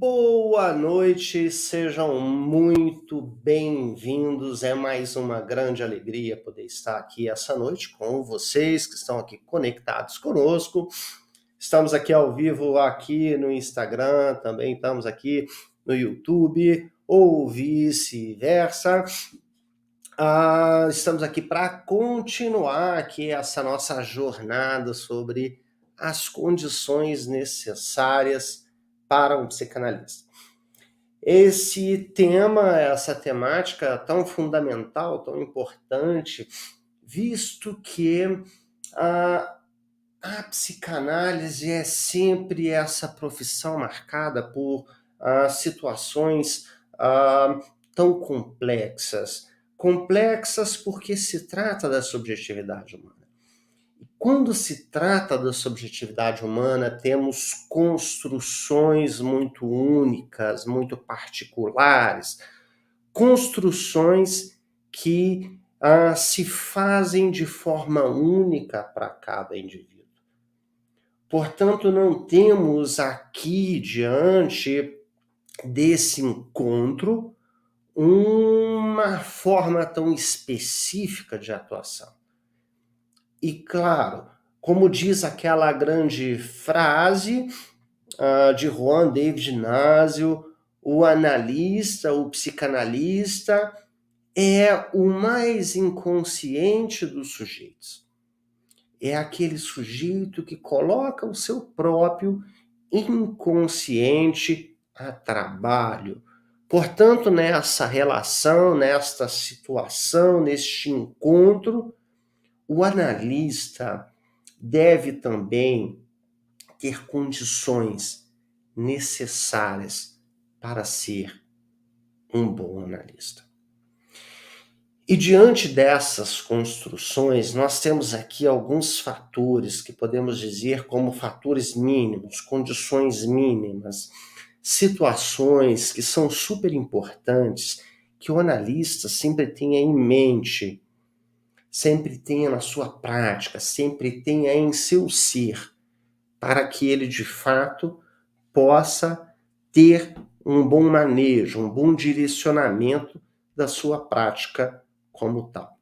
Boa noite, sejam muito bem-vindos. É mais uma grande alegria poder estar aqui essa noite com vocês que estão aqui conectados conosco. Estamos aqui ao vivo aqui no Instagram, também estamos aqui no YouTube ou vice-versa. Estamos aqui para continuar aqui essa nossa jornada sobre as condições necessárias para um psicanalista. Esse tema, essa temática tão fundamental, tão importante, visto que a psicanálise é sempre essa profissão marcada por situações tão complexas. Complexas porque se trata da subjetividade humana. Quando se trata da subjetividade humana, temos construções muito únicas, muito particulares, construções que se fazem de forma única para cada indivíduo. Portanto, não temos aqui, diante desse encontro, uma forma tão específica de atuação. E claro, como diz aquela grande frase de Juan David Nasio, o analista, o psicanalista é o mais inconsciente dos sujeitos. É aquele sujeito que coloca o seu próprio inconsciente a trabalho. Portanto, nessa relação, nesta situação, neste encontro, o analista deve também ter condições necessárias para ser um bom analista. E diante dessas construções, nós temos aqui alguns fatores que podemos dizer como fatores mínimos, condições mínimas, situações que são super importantes, que o analista sempre tenha em mente, sempre tenha na sua prática, sempre tenha em seu ser, para que ele de fato possa ter um bom manejo, um bom direcionamento da sua prática como tal.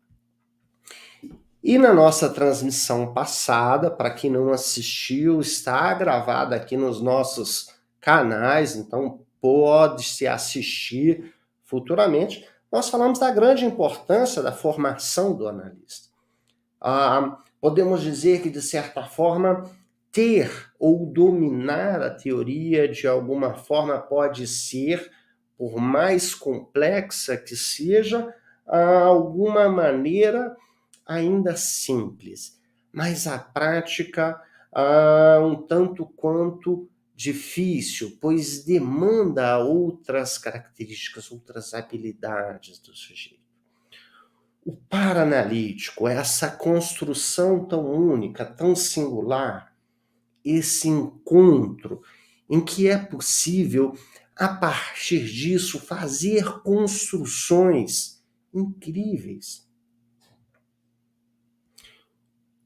E na nossa transmissão passada, para quem não assistiu, está gravada aqui nos nossos canais, então pode-se assistir futuramente. Nós falamos da grande importância da formação do analista. Podemos dizer que, de certa forma, ter ou dominar a teoria de alguma forma pode ser, por mais complexa que seja, alguma maneira ainda simples, mas a prática um tanto quanto difícil, pois demanda outras características, outras habilidades do sujeito. O paranalítico, essa construção tão única, tão singular, esse encontro em que é possível, a partir disso, fazer construções incríveis.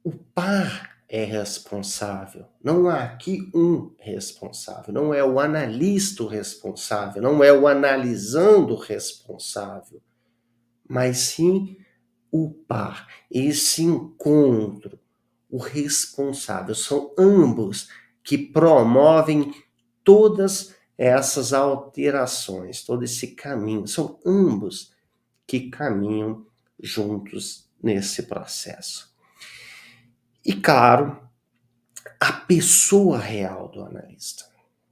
O par é responsável. Não há aqui um responsável. Não é o analista o responsável. Não é o analisando o responsável. Mas sim o par. Esse encontro. O responsável. São ambos que promovem todas essas alterações. Todo esse caminho. São ambos que caminham juntos nesse processo. E, claro, a pessoa real do analista.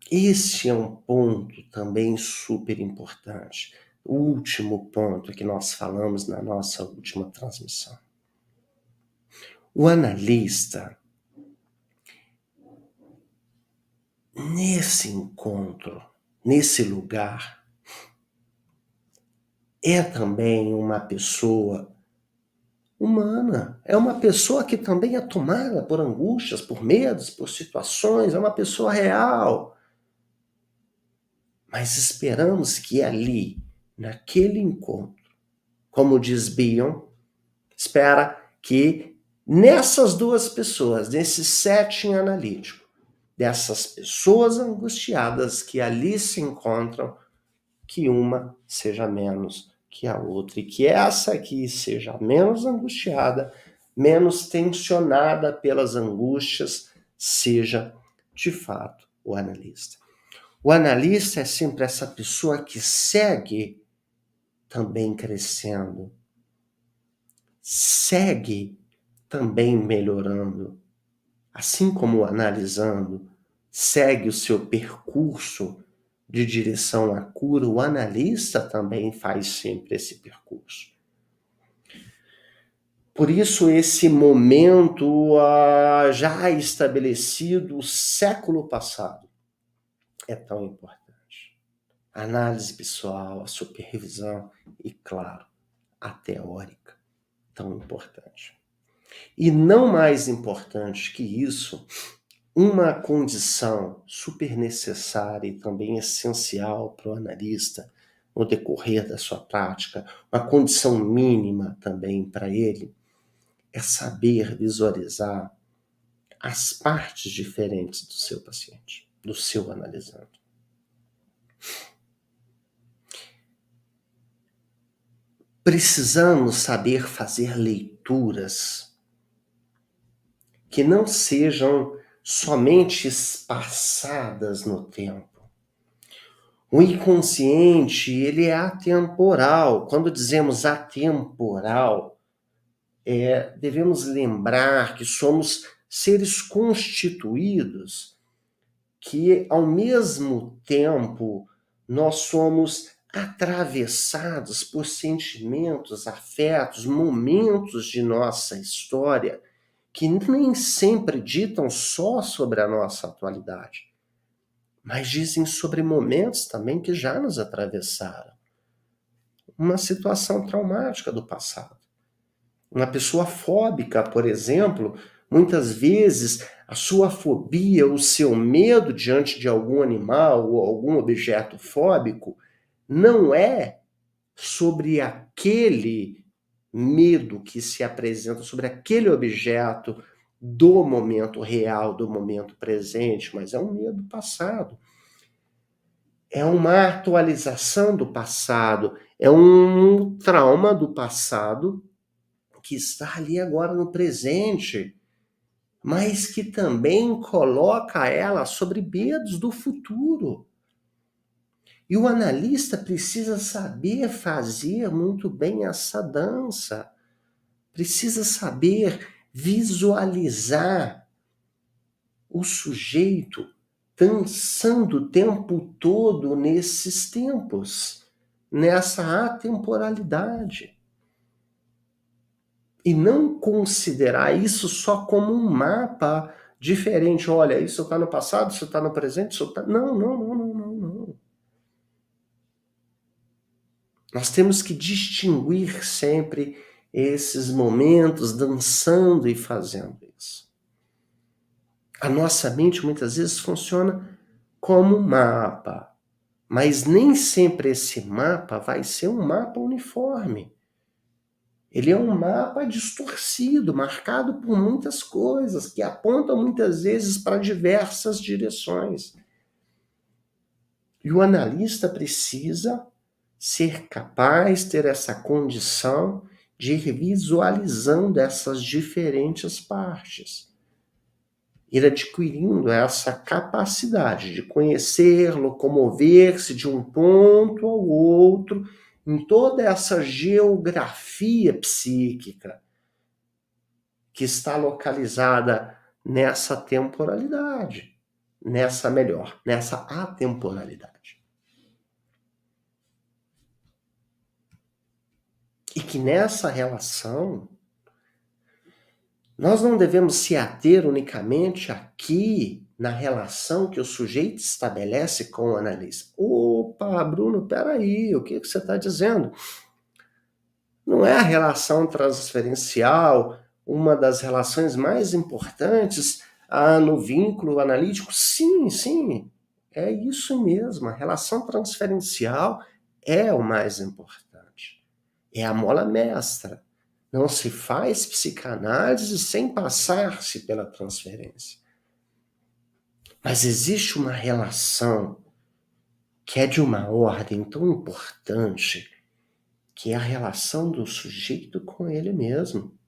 Esse é um ponto também super importante. O último ponto que nós falamos na nossa última transmissão. O analista, nesse encontro, nesse lugar, é também uma pessoa humana, é uma pessoa que também é tomada por angústias, por medos, por situações, é uma pessoa real. Mas esperamos que ali, naquele encontro, como diz Bion, espera que nessas duas pessoas, nesse setting analítico, dessas pessoas angustiadas que ali se encontram, que uma seja menos que a outra, e que essa aqui seja menos angustiada, menos tensionada pelas angústias, seja de fato o analista. O analista é sempre essa pessoa que segue também crescendo, segue também melhorando, assim como o analisando segue o seu percurso de direção à cura, o analista também faz sempre esse percurso. Por isso, esse momento já estabelecido o século passado é tão importante. A análise pessoal, a supervisão e, claro, a teórica, tão importante. E não mais importante que isso, uma condição super necessária e também essencial para o analista no decorrer da sua prática, uma condição mínima também para ele, é saber visualizar as partes diferentes do seu paciente, do seu analisando. Precisamos saber fazer leituras que não sejam somente espaçadas no tempo. O inconsciente, ele é atemporal. Quando dizemos atemporal, devemos lembrar que somos seres constituídos, que ao mesmo tempo nós somos atravessados por sentimentos, afetos, momentos de nossa história que nem sempre ditam só sobre a nossa atualidade, mas dizem sobre momentos também que já nos atravessaram. Uma situação traumática do passado. Uma pessoa fóbica, por exemplo, muitas vezes a sua fobia, o seu medo diante de algum animal ou algum objeto fóbico, não é sobre aquele medo que se apresenta, sobre aquele objeto do momento real, do momento presente, mas é um medo passado. É uma atualização do passado, é um trauma do passado que está ali agora no presente, mas que também coloca ela sobre medos do futuro. E o analista precisa saber fazer muito bem essa dança, precisa saber visualizar o sujeito dançando o tempo todo nesses tempos, nessa atemporalidade. E não considerar isso só como um mapa diferente. Olha, isso está no passado, isso está no presente, isso está... Não. Nós temos que distinguir sempre esses momentos dançando e fazendo isso. A nossa mente muitas vezes funciona como um mapa, mas nem sempre esse mapa vai ser um mapa uniforme. Ele é um mapa distorcido, marcado por muitas coisas, que apontam muitas vezes para diversas direções. E o analista precisa ser capaz, ter essa condição de ir visualizando essas diferentes partes. Ir adquirindo essa capacidade de conhecer, locomover-se de um ponto ao outro, em toda essa geografia psíquica que está localizada nessa temporalidade, nessa atemporalidade. E que nessa relação nós não devemos se ater unicamente aqui na relação que o sujeito estabelece com o analista. Opa, Bruno, peraí, o que você está dizendo? Não é a relação transferencial uma das relações mais importantes no vínculo analítico? Sim, é isso mesmo. A relação transferencial é o mais importante. É a mola mestra. Não se faz psicanálise sem passar-se pela transferência. Mas existe uma relação que é de uma ordem tão importante, que é a relação do sujeito com ele mesmo.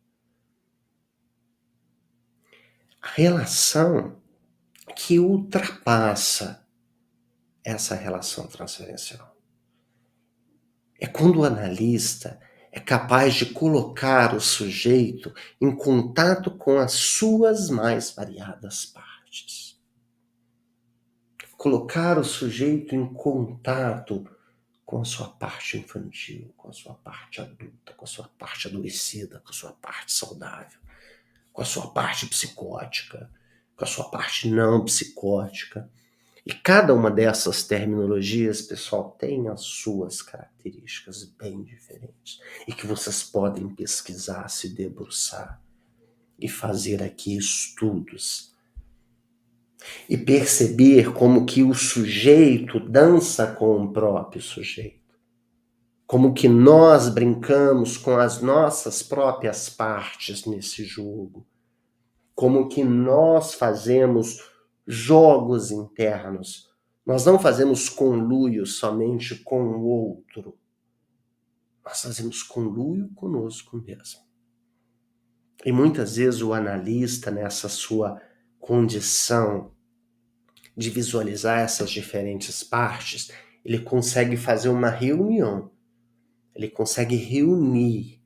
A relação que ultrapassa essa relação transferencial. É quando o analista é capaz de colocar o sujeito em contato com as suas mais variadas partes. Colocar o sujeito em contato com a sua parte infantil, com a sua parte adulta, com a sua parte adoecida, com a sua parte saudável, com a sua parte psicótica, com a sua parte não psicótica. E cada uma dessas terminologias, pessoal, tem as suas características bem diferentes e que vocês podem pesquisar, se debruçar e fazer aqui estudos e perceber como que o sujeito dança com o próprio sujeito. Como que nós brincamos com as nossas próprias partes nesse jogo. Como que nós fazemos jogos internos. Nós não fazemos conluio somente com o outro. Nós fazemos conluio conosco mesmo. E muitas vezes o analista, nessa sua condição de visualizar essas diferentes partes, ele consegue fazer uma reunião. Ele consegue reunir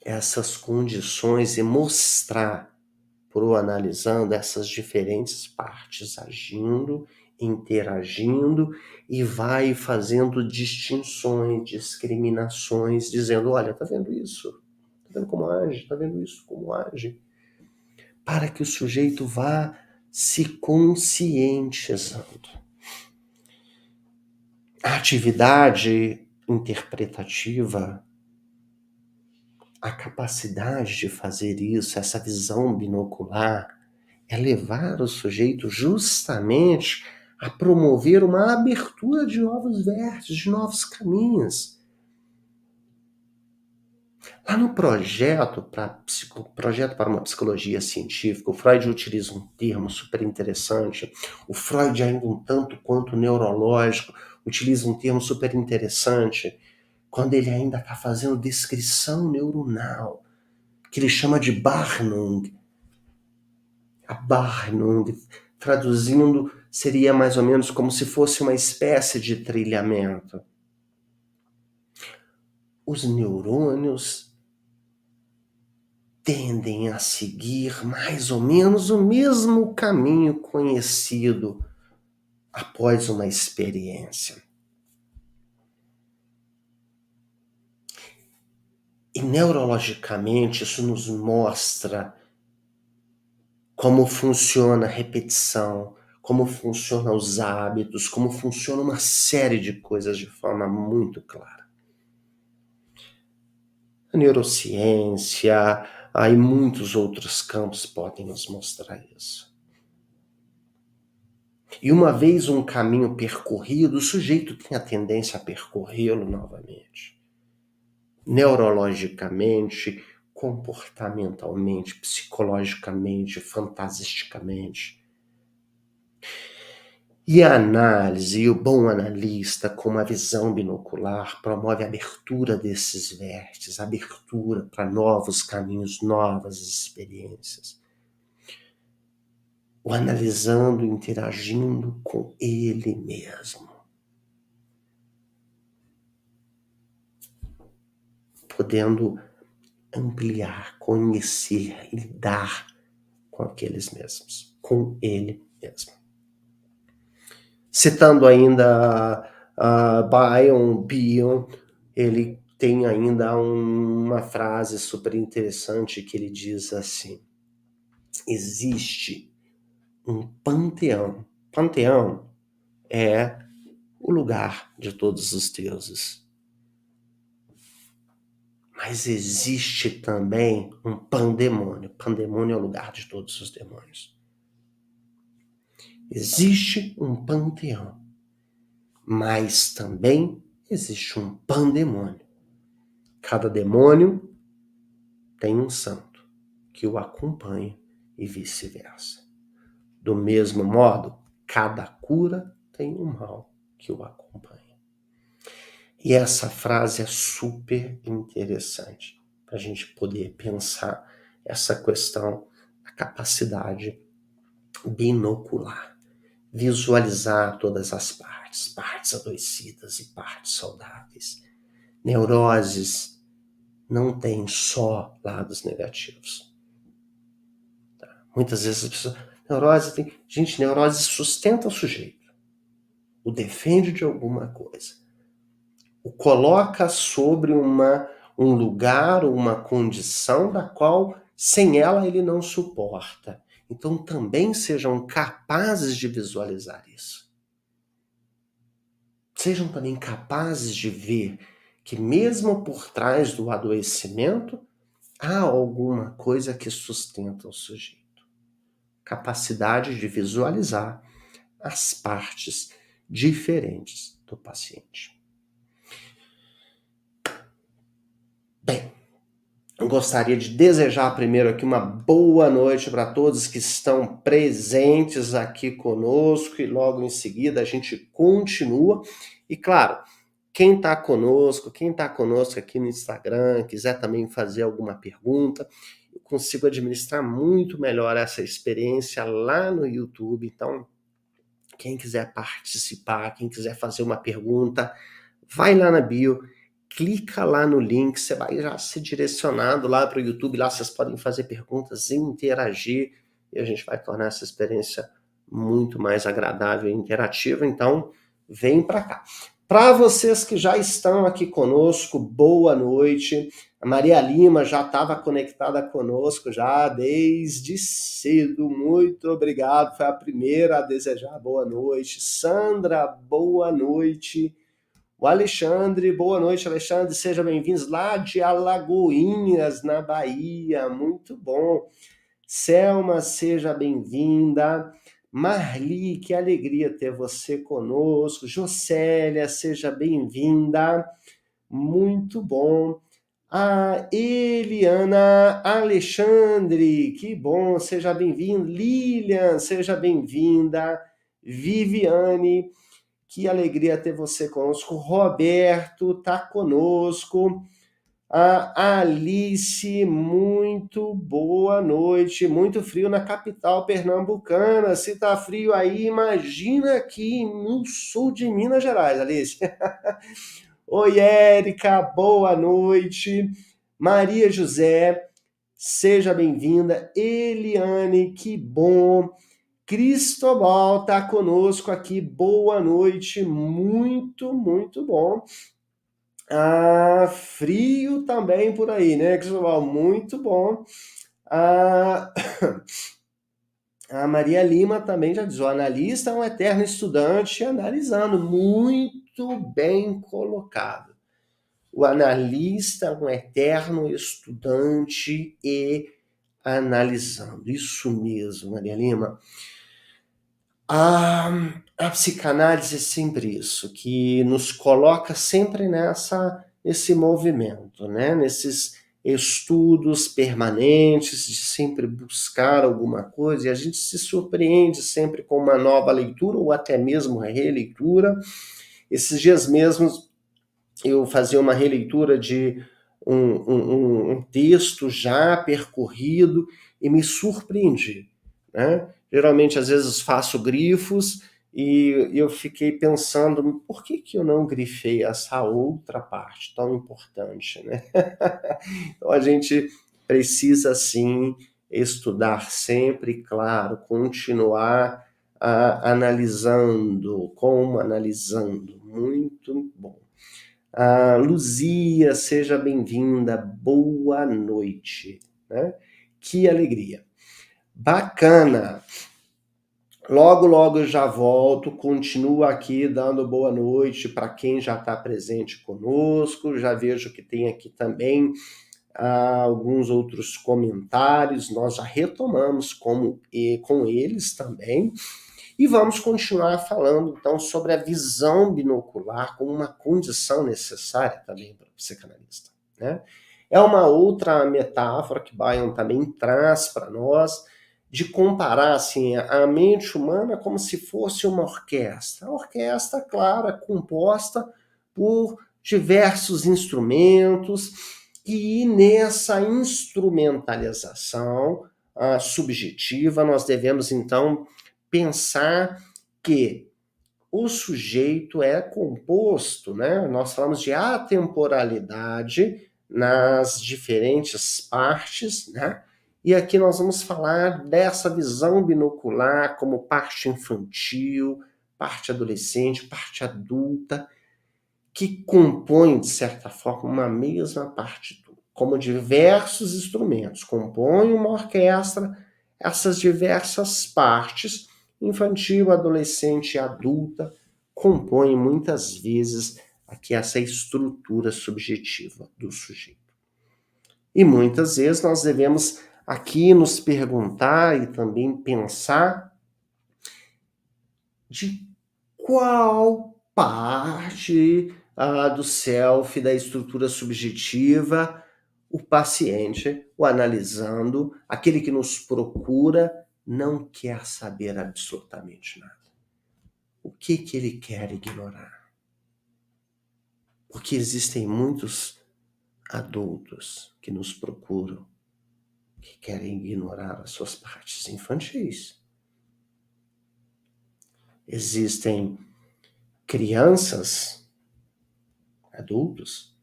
essas condições e mostrar para o analisando essas diferentes partes agindo, interagindo e vai fazendo distinções, discriminações, dizendo, olha, tá vendo isso? Tá vendo como age? Tá vendo isso como age? Para que o sujeito vá se conscientizando. A atividade interpretativa, a capacidade de fazer isso, essa visão binocular, é levar o sujeito justamente a promover uma abertura de novos vértices, de novos caminhos. Lá no projeto para uma psicologia científica, o Freud utiliza um termo super interessante. O Freud, ainda um tanto quanto neurológico, utiliza um termo super interessante quando ele ainda está fazendo descrição neuronal, que ele chama de Barnung. A Barnung, traduzindo, seria mais ou menos como se fosse uma espécie de trilhamento. Os neurônios tendem a seguir mais ou menos o mesmo caminho conhecido após uma experiência. E neurologicamente isso nos mostra como funciona a repetição, como funcionam os hábitos, como funciona uma série de coisas de forma muito clara. A neurociência, aí muitos outros campos podem nos mostrar isso. E uma vez um caminho percorrido, o sujeito tem a tendência a percorrê-lo novamente. Neurologicamente, comportamentalmente, psicologicamente, fantasisticamente. E a análise, e o bom analista, com uma visão binocular, promove a abertura desses vértices, abertura para novos caminhos, novas experiências. O analisando, interagindo com ele mesmo. Podendo ampliar, conhecer, lidar com aqueles mesmos, com ele mesmo. Citando ainda Bion, ele tem ainda uma frase super interessante que ele diz assim: existe um panteão. Panteão é o lugar de todos os deuses. Mas existe também um pandemônio. Pandemônio é o lugar de todos os demônios. Existe um panteão, mas também existe um pandemônio. Cada demônio tem um santo que o acompanha e vice-versa. Do mesmo modo, cada cura tem um mal que o acompanha. E essa frase é super interessante para a gente poder pensar essa questão da capacidade binocular, visualizar todas as partes, partes adoecidas e partes saudáveis. Neuroses não têm só lados negativos. Tá? Muitas vezes as pessoas... neurose sustenta o sujeito, o defende de alguma coisa, o coloca sobre um lugar, uma condição da qual sem ela ele não suporta. Então também sejam capazes de visualizar isso. Sejam também capazes de ver que mesmo por trás do adoecimento há alguma coisa que sustenta o sujeito. Capacidade de visualizar as partes diferentes do paciente. Bem, eu gostaria de desejar primeiro aqui uma boa noite para todos que estão presentes aqui conosco e logo em seguida a gente continua. E claro, quem está conosco aqui no Instagram, quiser também fazer alguma pergunta, eu consigo administrar muito melhor essa experiência lá no YouTube. Então, quem quiser participar, quem quiser fazer uma pergunta, vai lá na bio, clica lá no link, você vai já ser direcionado lá para o YouTube, lá vocês podem fazer perguntas, interagir, e a gente vai tornar essa experiência muito mais agradável e interativa, então vem para cá. Para vocês que já estão aqui conosco, boa noite. A Maria Lima já estava conectada conosco já desde cedo, muito obrigado, foi a primeira a desejar boa noite. Sandra, boa noite. O Alexandre, boa noite, Alexandre, seja bem-vindos lá de Alagoinhas, na Bahia, muito bom. Selma, seja bem-vinda. Marli, que alegria ter você conosco. Jocélia, seja bem-vinda. Muito bom. A Eliana Alexandre, que bom, seja bem-vindo. Lilian, seja bem-vinda. Viviane, que alegria ter você conosco. Roberto tá conosco. A Alice, muito boa noite. Muito frio na capital pernambucana. Se tá frio aí, imagina aqui no sul de Minas Gerais, Alice. Oi, Érica, boa noite. Maria José, seja bem-vinda. Eliane, que bom. Cristobal tá conosco aqui, boa noite, muito, muito bom. Frio também por aí, né, Cristobal? Muito bom. A Maria Lima também já diz, o analista é um eterno estudante analisando, muito bem colocado. O analista é um eterno estudante e analisando, isso mesmo, Maria Lima. A psicanálise é sempre isso, que nos coloca sempre nesse movimento, né? Nesses estudos permanentes, de sempre buscar alguma coisa, e a gente se surpreende sempre com uma nova leitura, ou até mesmo releitura. Esses dias mesmos eu fazia uma releitura de um texto já percorrido e me surpreendi, né? Geralmente, às vezes, faço grifos e eu fiquei pensando, por que eu não grifei essa outra parte tão importante, né? Então, a gente precisa, sim, estudar sempre, claro, continuar analisando, muito bom. Luzia, seja bem-vinda, boa noite, né? Que alegria. Bacana. Logo, logo eu já volto, continuo aqui dando boa noite para quem já está presente conosco, já vejo que tem aqui também alguns outros comentários, nós já retomamos com eles também, e vamos continuar falando então sobre a visão binocular como uma condição necessária também para o psicanalista, né? É uma outra metáfora que Bion também traz para nós, de comparar assim, a mente humana como se fosse uma orquestra. A orquestra, claro, é composta por diversos instrumentos, e nessa instrumentalização subjetiva, nós devemos então pensar que o sujeito é composto, né? Nós falamos de atemporalidade nas diferentes partes, né? E aqui nós vamos falar dessa visão binocular como parte infantil, parte adolescente, parte adulta, que compõe, de certa forma, uma mesma partitura, como diversos instrumentos. Compõe uma orquestra, essas diversas partes, infantil, adolescente e adulta, compõem muitas vezes aqui essa estrutura subjetiva do sujeito. E muitas vezes nós devemos aqui nos perguntar e também pensar de qual parte do self, da estrutura subjetiva, o paciente, o analisando, aquele que nos procura, não quer saber absolutamente nada. O que ele quer ignorar? Porque existem muitos adultos que nos procuram, que querem ignorar as suas partes infantis. Existem crianças, adultos,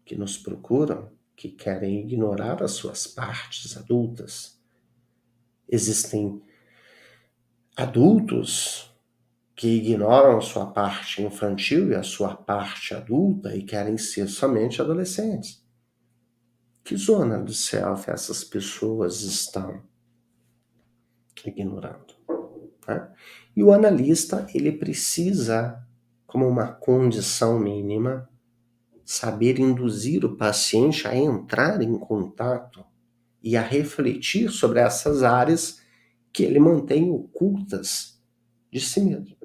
que nos procuram, que querem ignorar as suas partes adultas. Existem adultos que ignoram a sua parte infantil e a sua parte adulta e querem ser somente adolescentes. Que zona do self essas pessoas estão ignorando? Né? E o analista, ele precisa, como uma condição mínima, saber induzir o paciente a entrar em contato e a refletir sobre essas áreas que ele mantém ocultas de si mesmo.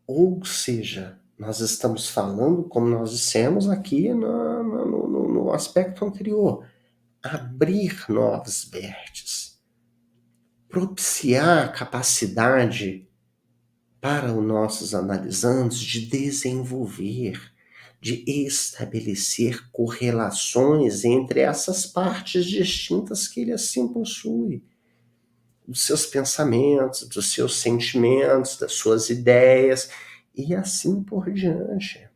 Ou seja, nós estamos falando, como nós dissemos aqui no aspecto anterior, abrir novos vértices, propiciar a capacidade para os nossos analisandos de desenvolver, de estabelecer correlações entre essas partes distintas que ele assim possui, dos seus pensamentos, dos seus sentimentos, das suas ideias e assim por diante.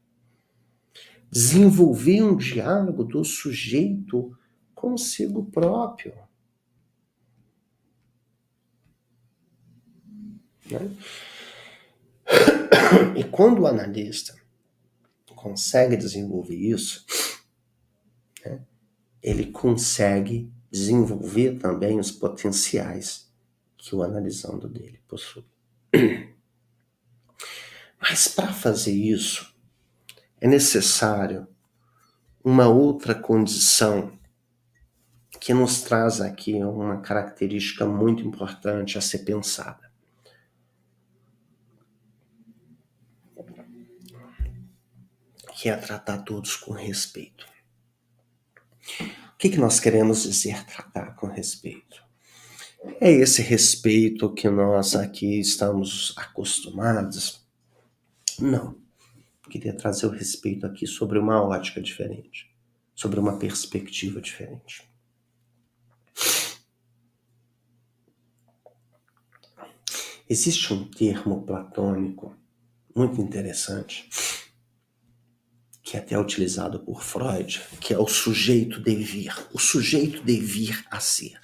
Desenvolver um diálogo do sujeito consigo próprio. Né? E quando o analista consegue desenvolver isso, né, ele consegue desenvolver também os potenciais que o analisando dele possui. Mas para fazer isso, é necessário uma outra condição que nos traz aqui uma característica muito importante a ser pensada. Que é tratar todos com respeito. O que nós queremos dizer tratar com respeito? É esse respeito que nós aqui estamos acostumados? Não. Queria trazer o respeito aqui sobre uma ótica diferente, sobre uma perspectiva diferente. Existe um termo platônico muito interessante, que é até utilizado por Freud, que é o sujeito devir. O sujeito devir a ser.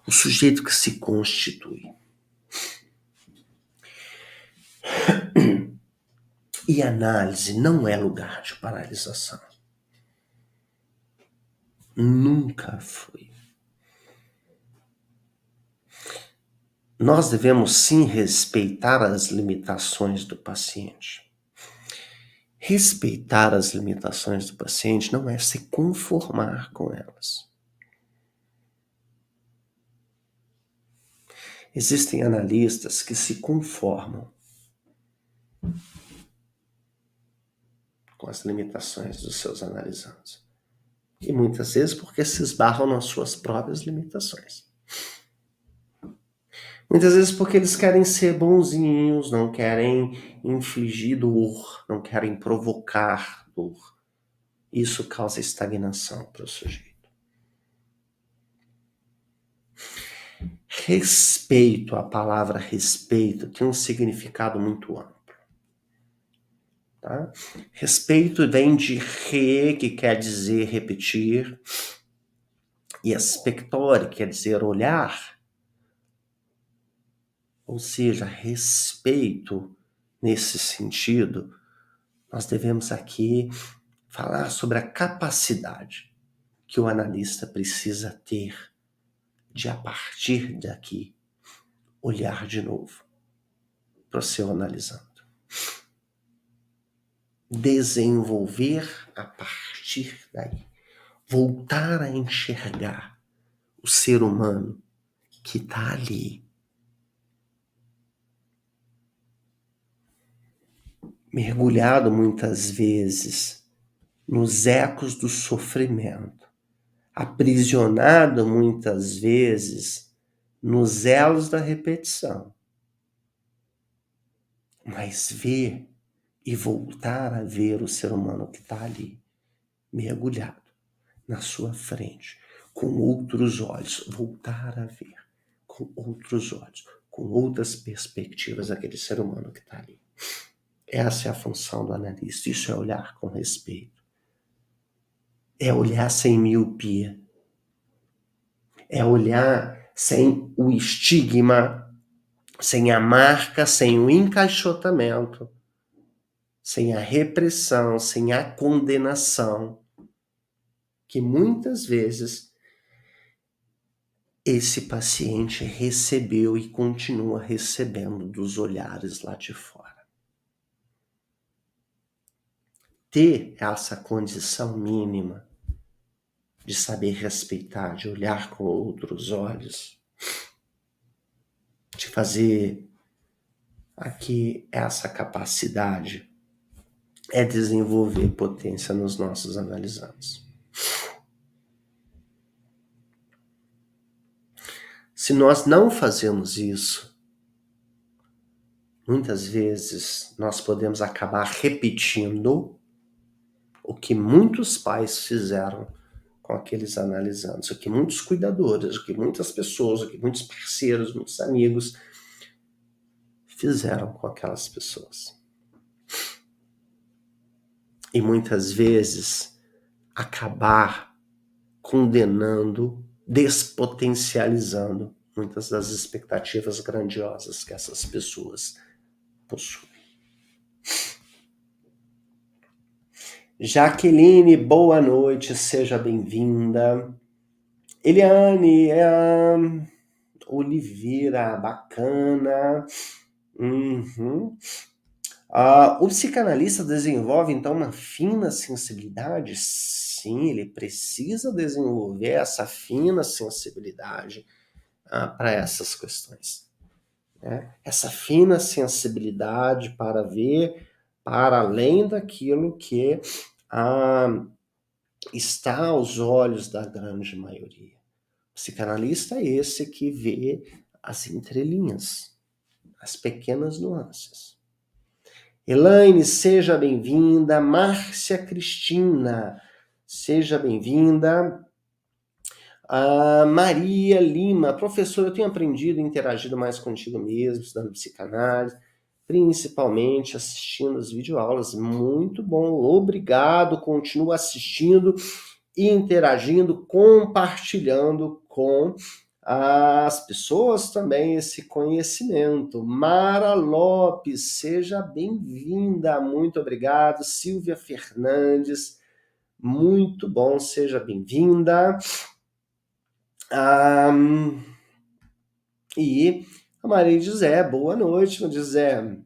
O sujeito que se constitui. E análise não é lugar de paralisação. Nunca foi. Nós devemos sim respeitar as limitações do paciente. Respeitar as limitações do paciente não é se conformar com elas. Existem analistas que se conformam com as limitações dos seus analisandos. E muitas vezes porque se esbarram nas suas próprias limitações. Muitas vezes porque eles querem ser bonzinhos, não querem infligir dor, não querem provocar dor. Isso causa estagnação para o sujeito. Respeito, a palavra respeito, tem um significado muito amplo. Tá? Respeito vem de re, que quer dizer repetir, e aspectore, quer dizer olhar. Ou seja, respeito nesse sentido, nós devemos aqui falar sobre a capacidade que o analista precisa ter de, a partir daqui, olhar de novo para o seu analisando. Desenvolver a partir daí. Voltar a enxergar o ser humano que está ali. Mergulhado muitas vezes nos ecos do sofrimento. Aprisionado muitas vezes nos elos da repetição. Mas ver e voltar a ver o ser humano que está ali, mergulhado na sua frente, com outros olhos, voltar a ver com outros olhos, com outras perspectivas aquele ser humano que está ali. Essa é a função do analista, isso é olhar com respeito. É olhar sem miopia. É olhar sem o estigma, sem a marca, sem o encaixotamento, sem a repressão, sem a condenação, que muitas vezes esse paciente recebeu e continua recebendo dos olhares lá de fora. Ter essa condição mínima de saber respeitar, de olhar com outros olhos, de fazer aqui essa capacidade é desenvolver potência nos nossos analisandos. Se nós não fazemos isso, muitas vezes nós podemos acabar repetindo o que muitos pais fizeram com aqueles analisandos, o que muitos cuidadores, o que muitas pessoas, o que muitos parceiros, muitos amigos fizeram com aquelas pessoas. E muitas vezes acabar condenando, despotencializando muitas das expectativas grandiosas que essas pessoas possuem. Jaqueline, boa noite, seja bem-vinda. Eliane, Oliveira, bacana. O psicanalista desenvolve, então, uma fina sensibilidade? Sim, ele precisa desenvolver essa fina sensibilidade para essas questões. Né? Essa fina sensibilidade para ver para além daquilo que está aos olhos da grande maioria. O psicanalista é esse que vê as entrelinhas, as pequenas nuances. Elaine, seja bem-vinda. Márcia Cristina, seja bem-vinda. Maria Lima, professor, eu tenho aprendido e interagido mais contigo mesmo, estudando psicanálise, principalmente assistindo as videoaulas. Muito bom, obrigado. Continuo assistindo e interagindo, compartilhando com as pessoas também esse conhecimento. Mara Lopes, seja bem-vinda, muito obrigado. Silvia Fernandes, muito bom, seja bem-vinda. E a Maria José, boa noite, Maria José,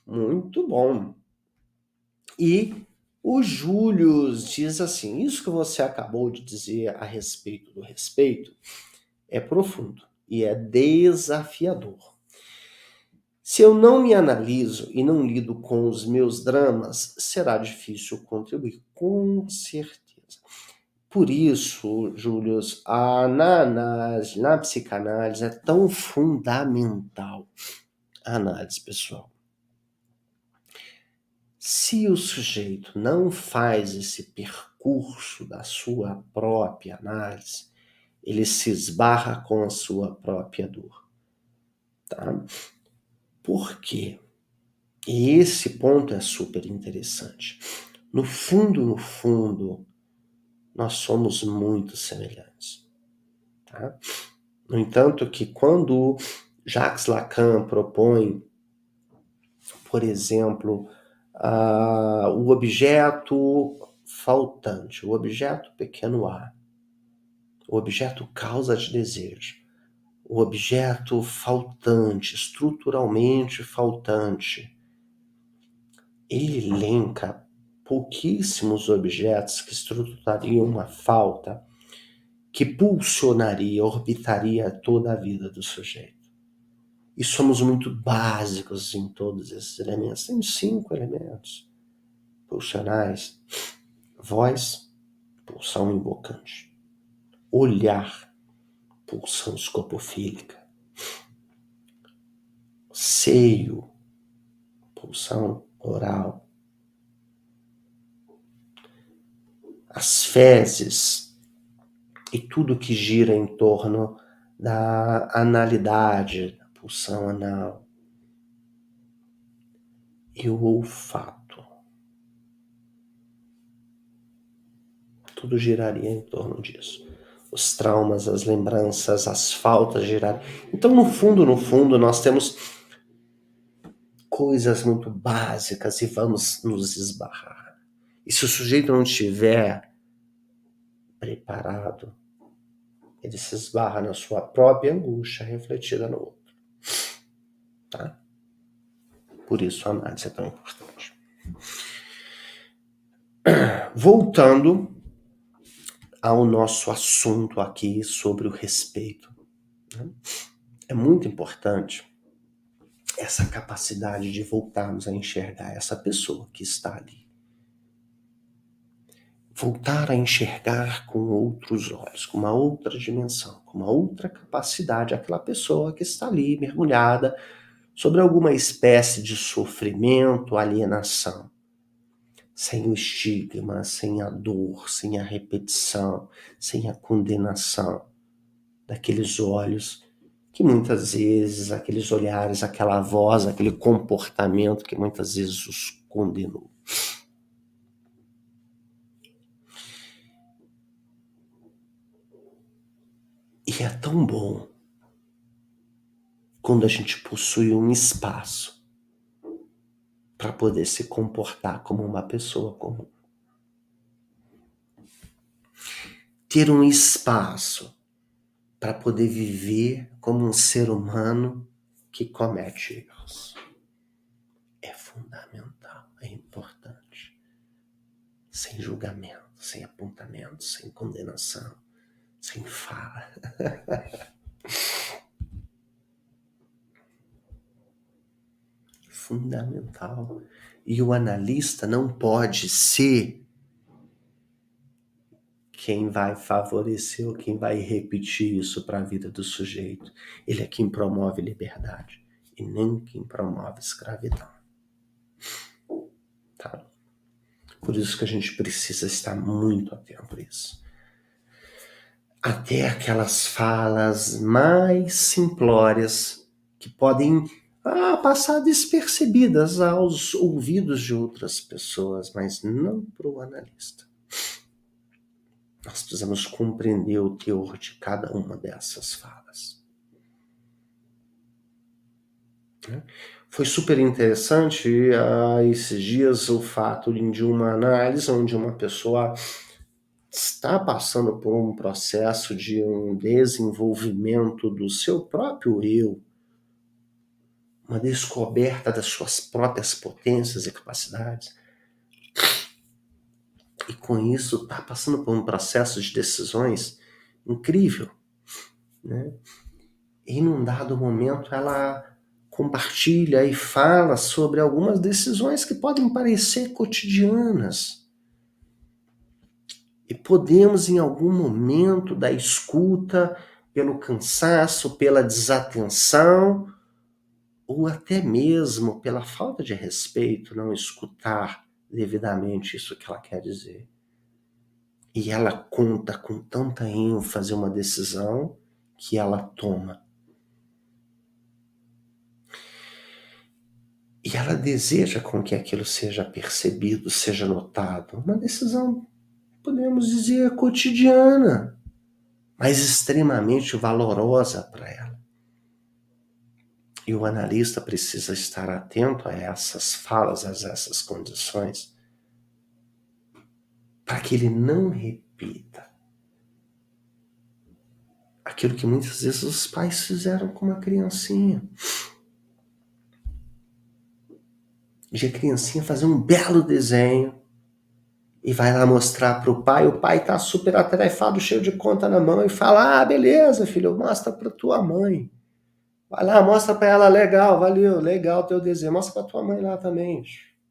muito bom. E o Júlio diz assim, isso que você acabou de dizer a respeito do respeito é profundo e é desafiador. Se eu não me analiso e não lido com os meus dramas, será difícil contribuir, com certeza. Por isso, Júlio, na psicanálise é tão fundamental a análise pessoal. Se o sujeito não faz esse percurso da sua própria análise, ele se esbarra com a sua própria dor. Tá? Por quê? E esse ponto é super interessante. No fundo, nós somos muito semelhantes. Tá? No entanto, que quando Jacques Lacan propõe, por exemplo, o objeto faltante, o objeto pequeno a, o objeto causa de desejo, o objeto faltante, estruturalmente faltante, ele elenca pouquíssimos objetos que estruturariam uma falta que pulsionaria, orbitaria toda a vida do sujeito. E somos muito básicos em todos esses elementos. Tem 5 elementos pulsionais: voz, pulsão invocante; olhar, pulsão escopofílica; seio, pulsão oral; as fezes e tudo que gira em torno da analidade, da pulsão anal; e o olfato. Tudo giraria em torno disso. Os traumas, as lembranças, as faltas girariam. Então, no fundo, nós temos coisas muito básicas e vamos nos esbarrar. E se o sujeito não estiver preparado, ele se esbarra na sua própria angústia refletida no outro. Tá? Por isso a análise é tão importante. Voltando ao nosso assunto aqui sobre o respeito. Né? É muito importante essa capacidade de voltarmos a enxergar essa pessoa que está ali. Voltar a enxergar com outros olhos, com uma outra dimensão, com uma outra capacidade, aquela pessoa que está ali mergulhada sobre alguma espécie de sofrimento, alienação. Sem o estigma, sem a dor, sem a repetição, sem a condenação daqueles olhos que muitas vezes, aqueles olhares, aquela voz, aquele comportamento que muitas vezes os condenou. E é tão bom quando a gente possui um espaço para poder se comportar como uma pessoa comum. Ter um espaço para poder viver como um ser humano que comete erros. É fundamental, é importante. Sem julgamento, sem apontamento, sem condenação, sem fala. Fundamental. E o analista não pode ser quem vai favorecer ou quem vai repetir isso para a vida do sujeito. Ele é quem promove liberdade e nem quem promove escravidão. Tá? Por isso que a gente precisa estar muito atento a isso. Até aquelas falas mais simplórias que podem passar despercebidas aos ouvidos de outras pessoas, mas não para o analista. Nós precisamos compreender o teor de cada uma dessas falas. Foi super interessante esses dias o fato de uma análise onde uma pessoa está passando por um processo de um desenvolvimento do seu próprio eu, uma descoberta das suas próprias potências e capacidades, e com isso está passando por um processo de decisões incrível, né? E num dado momento ela compartilha e fala sobre algumas decisões que podem parecer cotidianas, E podemos, em algum momento da escuta, pelo cansaço, pela desatenção, ou até mesmo pela falta de respeito, não escutar devidamente isso que ela quer dizer. E ela conta com tanta ênfase uma decisão que ela toma. E ela deseja com que aquilo seja percebido, seja notado. Uma decisão, podemos dizer, cotidiana, mas extremamente valorosa para ela. E o analista precisa estar atento a essas falas, a essas condições, para que ele não repita aquilo que muitas vezes os pais fizeram com uma criancinha. De a criancinha fazer um belo desenho e vai lá mostrar para o pai tá super atarefado, cheio de conta na mão, e fala, beleza, filho, mostra para tua mãe. Vai lá, mostra para ela, legal, valeu, legal teu desenho, mostra para tua mãe lá também.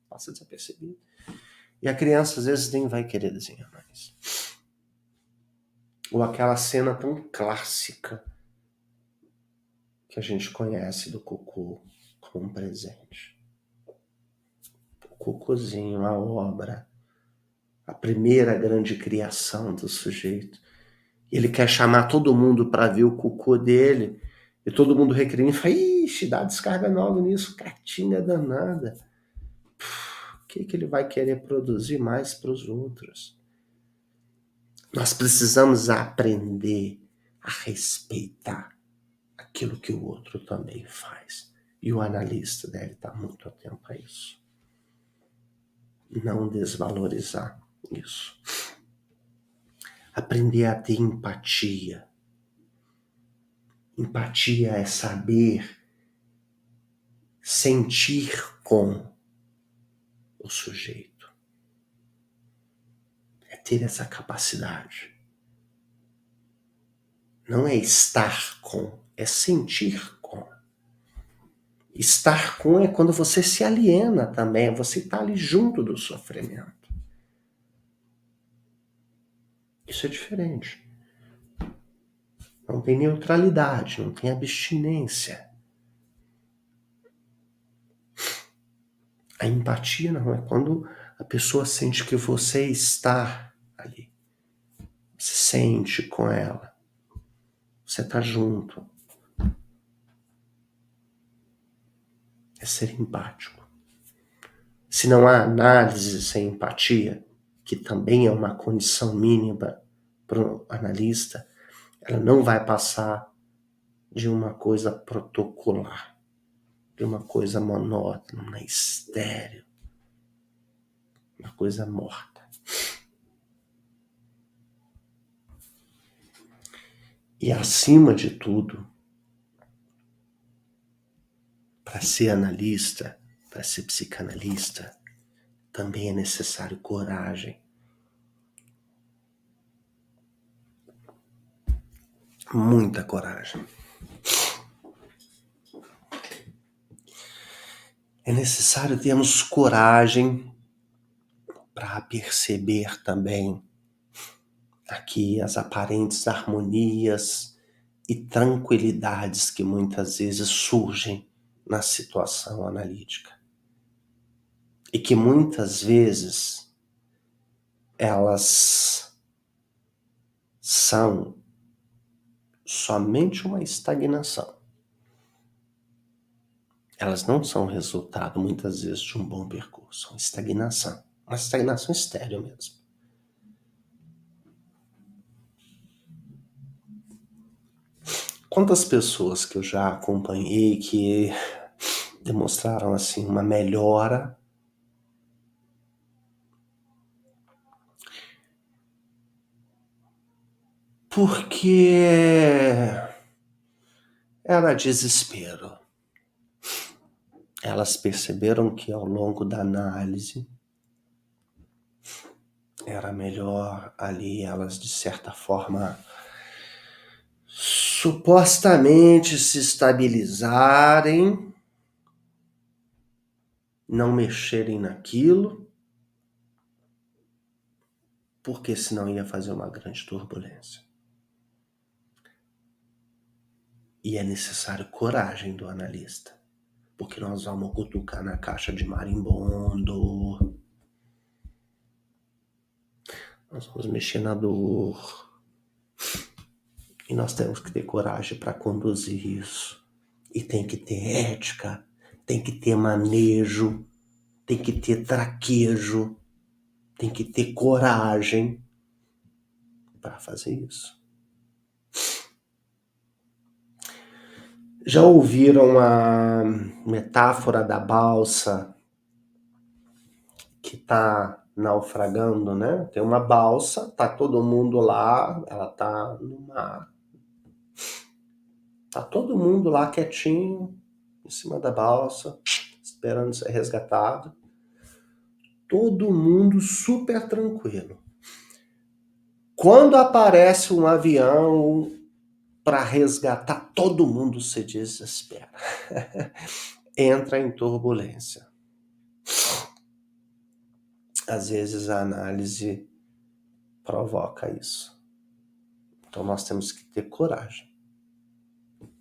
Passa desapercebido. E a criança às vezes nem vai querer desenhar mais. Ou aquela cena tão clássica que a gente conhece do cocô como um presente. O cocôzinho, a obra, a primeira grande criação do sujeito. Ele quer chamar todo mundo para ver o cocô dele, e todo mundo recrimina e fala, ixi, dá descarga logo nisso, catinga danada. O que ele vai querer produzir mais para os outros? Nós precisamos aprender a respeitar aquilo que o outro também faz. E o analista deve estar muito atento a isso. Não desvalorizar isso. Aprender a ter empatia. Empatia é saber sentir com o sujeito. É ter essa capacidade. Não é estar com, é sentir com. Estar com é quando você se aliena também, você está ali junto do sofrimento. Isso é diferente. Não tem neutralidade, não tem abstinência. A empatia não é quando a pessoa sente que você está ali. Você sente com ela. Você está junto. É ser empático. Se não há análise sem empatia, que também é uma condição mínima para o analista, ela não vai passar de uma coisa protocolar, de uma coisa monótona, estéril, uma coisa morta. E acima de tudo, para ser analista, para ser psicanalista, também é necessário coragem. Muita coragem. É necessário termos coragem para perceber também aqui as aparentes harmonias e tranquilidades que muitas vezes surgem na situação analítica. E que muitas vezes elas são somente uma estagnação. Elas não são resultado, muitas vezes, de um bom percurso. Uma estagnação estéril mesmo. Quantas pessoas que eu já acompanhei que demonstraram assim uma melhora porque era desespero. Elas perceberam que ao longo da análise era melhor ali elas, de certa forma, supostamente se estabilizarem, não mexerem naquilo, porque senão ia fazer uma grande turbulência. E é necessário coragem do analista, porque nós vamos cutucar na caixa de marimbondo, nós vamos mexer na dor, e nós temos que ter coragem para conduzir isso. E tem que ter ética, tem que ter manejo, tem que ter traquejo, tem que ter coragem para fazer isso. Já ouviram a metáfora da balsa que está naufragando, né? Tem uma balsa, tá todo mundo lá, ela tá no mar. Tá todo mundo lá quietinho, em cima da balsa, esperando ser resgatado. Todo mundo super tranquilo. Quando aparece um avião para resgatar, todo mundo se desespera. Entra em turbulência. Às vezes a análise provoca isso. Então nós temos que ter coragem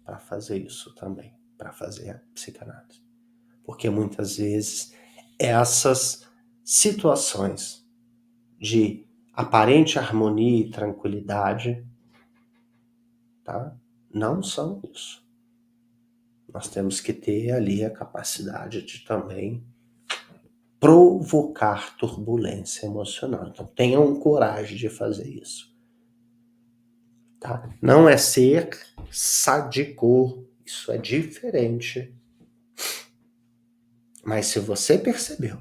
para fazer isso também, para fazer a psicanálise. Porque muitas vezes essas situações de aparente harmonia e tranquilidade, tá? Não são isso. Nós temos que ter ali a capacidade de também provocar turbulência emocional. Então tenham coragem de fazer isso. Tá? Não é ser sádico, isso é diferente. Mas se você percebeu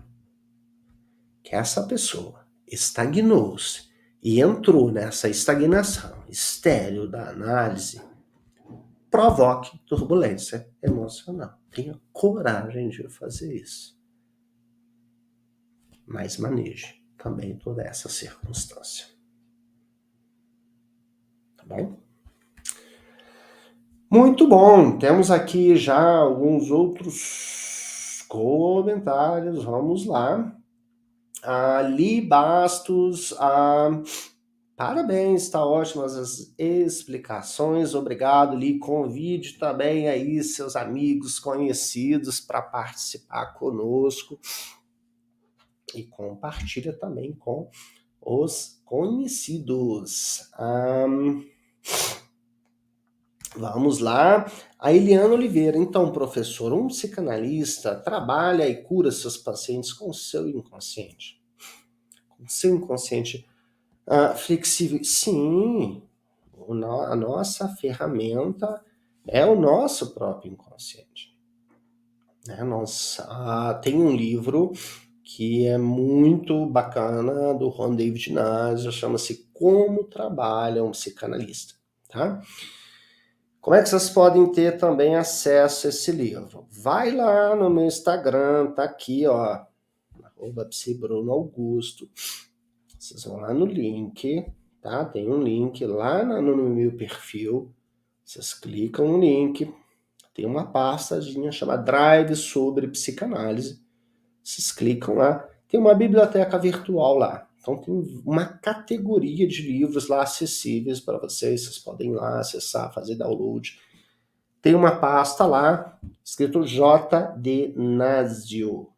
que essa pessoa estagnou-se e entrou nessa estagnação estéril da análise, provoque turbulência emocional. Tenha coragem de fazer isso. Mas maneje também toda essa circunstância. Tá bom? Muito bom. Temos aqui já alguns outros comentários. Vamos lá. Li Bastos, parabéns, está ótimas as explicações, obrigado, Li, convide também aí seus amigos conhecidos para participar conosco e compartilha também com os conhecidos. Vamos lá. A Eliana Oliveira, então, professor, um psicanalista trabalha e cura seus pacientes com o seu inconsciente. Com o seu inconsciente flexível. Sim, a nossa ferramenta é o nosso próprio inconsciente. Tem um livro que é muito bacana, do Ron David Nasr, chama-se Como Trabalha um Psicanalista. Tá? Como é que vocês podem ter também acesso a esse livro? Vai lá no meu Instagram, tá aqui, ó, @psibrunoaugusto. Vocês vão lá no link, tá? Tem um link lá no meu perfil. Vocês clicam no link, tem uma pastazinha chamada Drive sobre psicanálise. Vocês clicam lá, tem uma biblioteca virtual lá. Então tem uma categoria de livros lá acessíveis para vocês podem ir lá acessar, fazer download. Tem uma pasta lá, escrito J.D. Nasio.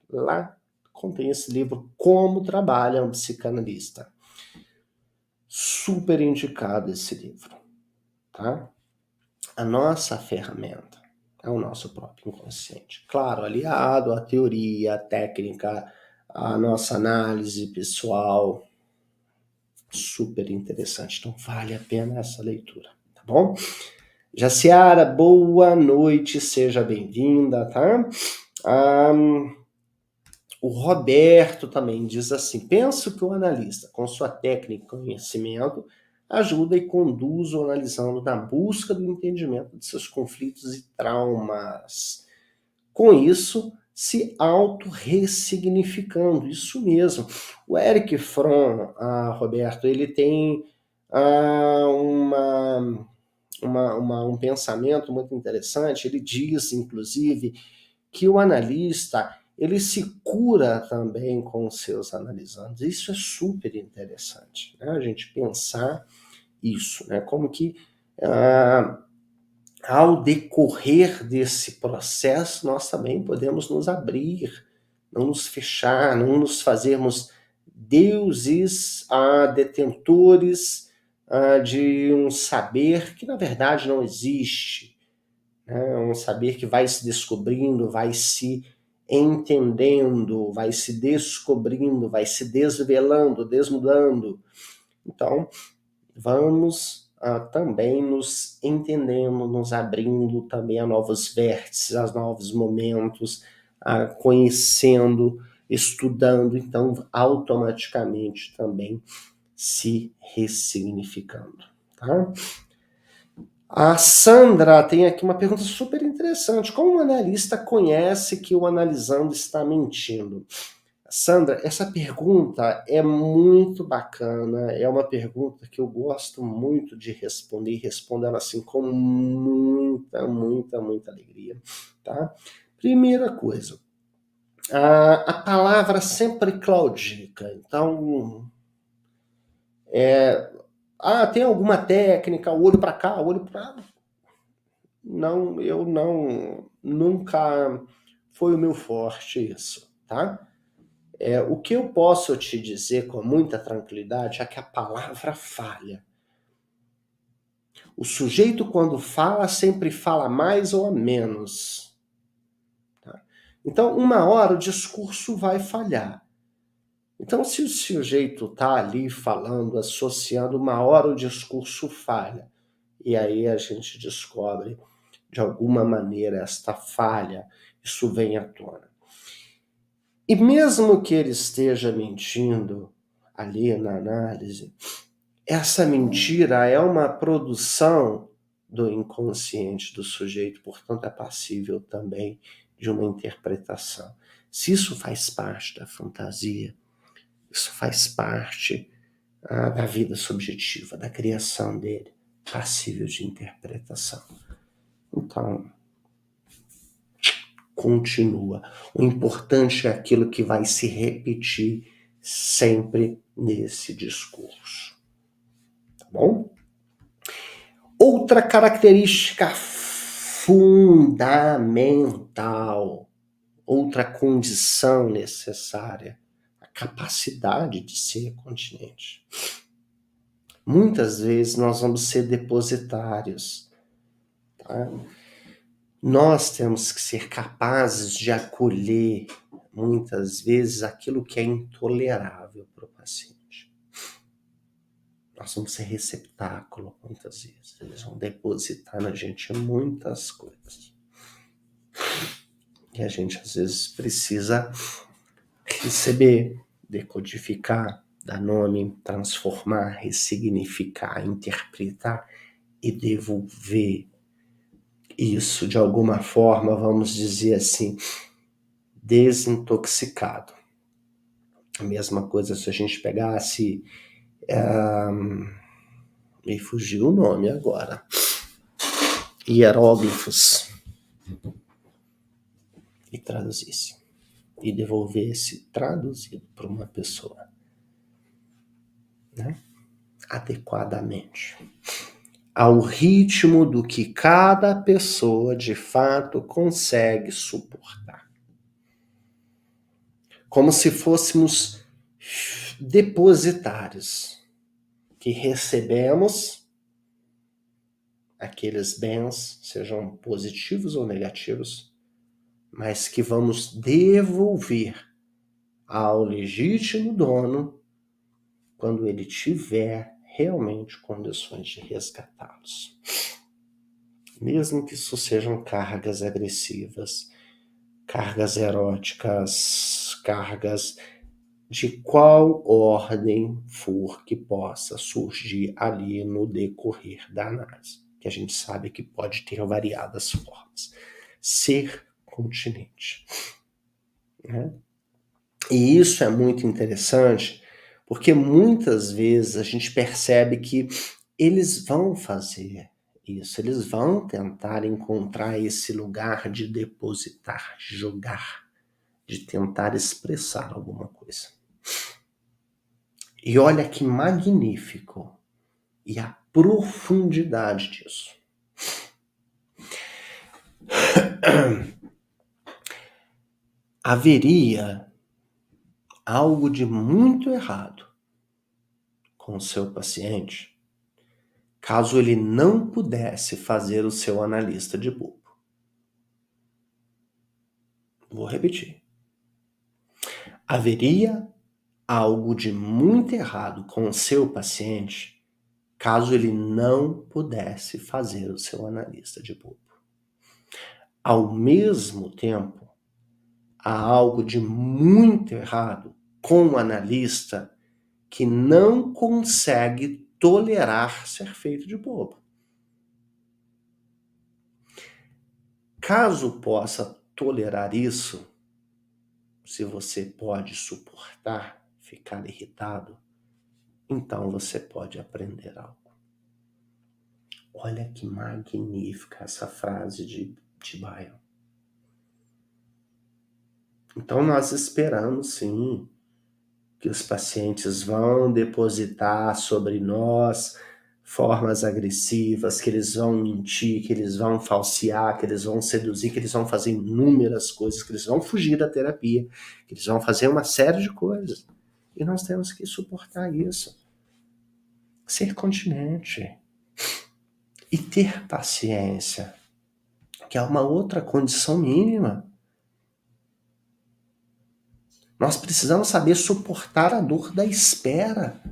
Lá contém esse livro, Como Trabalha um Psicanalista. Super indicado esse livro, tá? A nossa ferramenta é o nosso próprio inconsciente. Claro, aliado à teoria, à técnica, à nossa análise pessoal. Super interessante. Então, vale a pena essa leitura, tá bom? Jaciara, boa noite, seja bem-vinda, tá? O Roberto também diz assim, penso que o analista, com sua técnica e conhecimento, ajuda e conduz o analisando na busca do entendimento de seus conflitos e traumas. Com isso, se auto-ressignificando, isso mesmo. O Eric Fromm, Roberto, ele tem um pensamento muito interessante, ele diz, inclusive, que o analista ele se cura também com os seus analisandos. Isso é super interessante, né? A gente pensar isso, né? Como que ao decorrer desse processo nós também podemos nos abrir, não nos fechar, não nos fazermos deuses detentores de um saber que na verdade não existe, né? Um saber que vai se descobrindo, vai se entendendo, vai se descobrindo, vai se desvelando, desnudando. Então, vamos também nos entendendo, nos abrindo também a novos vértices, a novos momentos, conhecendo, estudando, então automaticamente também se ressignificando. Tá? A Sandra tem aqui uma pergunta super interessante. Como um analista conhece que o analisando está mentindo? Sandra, essa pergunta é muito bacana, é uma pergunta que eu gosto muito de responder, e respondo ela assim com muita, muita, muita alegria, tá? Primeira coisa, a palavra sempre claudica, então, tem alguma técnica, olho para cá, olho para... Não, eu não, nunca foi o meu forte isso, tá? O que eu posso te dizer com muita tranquilidade é que a palavra falha. O sujeito, quando fala, sempre fala mais ou menos. Tá? Então, uma hora o discurso vai falhar. Então, se o sujeito está ali falando, associando, uma hora o discurso falha. E aí a gente descobre, de alguma maneira, esta falha, isso vem à tona. E mesmo que ele esteja mentindo ali na análise, essa mentira é uma produção do inconsciente do sujeito, portanto é passível também de uma interpretação. Se isso faz parte da fantasia, isso faz parte da vida subjetiva, da criação dele, passível de interpretação. Então, continua. O importante é aquilo que vai se repetir sempre nesse discurso. Tá bom? Outra característica fundamental, outra condição necessária, a capacidade de ser continente. Muitas vezes nós vamos ser depositários, tá? Nós temos que ser capazes de acolher, muitas vezes, aquilo que é intolerável para o paciente. Nós vamos ser receptáculo, muitas vezes. Eles vão depositar na gente muitas coisas. E a gente, às vezes, precisa receber, decodificar, dar nome, transformar, ressignificar, interpretar e devolver isso de alguma forma, vamos dizer assim, desintoxicado. A mesma coisa se a gente pegasse... me fugiu o nome agora. Hieróglifos. E traduzisse. E devolvesse traduzido para uma pessoa, né? Adequadamente. Ao ritmo do que cada pessoa de fato consegue suportar. Como se fôssemos depositários que recebemos aqueles bens, sejam positivos ou negativos, mas que vamos devolver ao legítimo dono quando ele tiver realmente condições de resgatá-los. Mesmo que isso sejam cargas agressivas, cargas eróticas, cargas de qual ordem for que possa surgir ali no decorrer da análise, que a gente sabe que pode ter variadas formas. Ser continente, né? E isso é muito interessante, porque muitas vezes a gente percebe que eles vão fazer isso, eles vão tentar encontrar esse lugar de depositar, de jogar, de tentar expressar alguma coisa. E olha que magnífico e a profundidade disso. Haveria algo de muito errado com o seu paciente caso ele não pudesse fazer o seu analista de bobo. Vou repetir. Haveria algo de muito errado com o seu paciente caso ele não pudesse fazer o seu analista de bobo. Ao mesmo tempo, há algo de muito errado com o analista que não consegue tolerar ser feito de bobo. Caso possa tolerar isso, se você pode suportar ficar irritado, então você pode aprender algo. Olha que magnífica essa frase de Byron. Então nós esperamos sim que os pacientes vão depositar sobre nós formas agressivas, que eles vão mentir, que eles vão falsear, que eles vão seduzir, que eles vão fazer inúmeras coisas, que eles vão fugir da terapia, que eles vão fazer uma série de coisas. E nós temos que suportar isso. Ser continente. E ter paciência, que é uma outra condição mínima. Nós precisamos saber suportar a dor da espera.